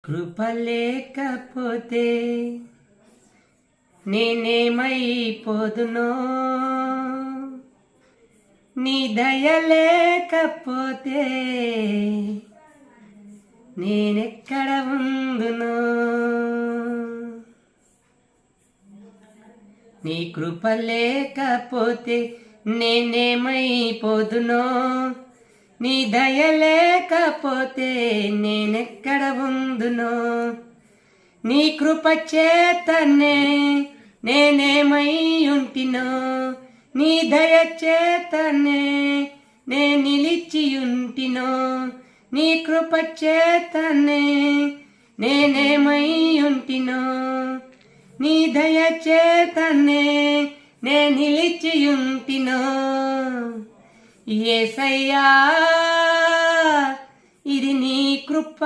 కృప లేకపోతే నేనేమైపోదునో, నీ దయ లేకపోతే నేనెక్కడ ఉందునో. నీ కృప లేకపోతే నేనేమైపోదునో, నీ దయ లేకపోతే నేనెక్కడ ఉందునో. నీ కృప చేతనే నేనేమై ఉంటినో, నీ దయ చేతనే నే నిలిచియుంటినో. నీ కృప చేతనే నేనేమై ఉంటినో, నీ దయ చేతనే నే నిలిచియుంటినో. యేసయ్యా, ఇది నీ కృప.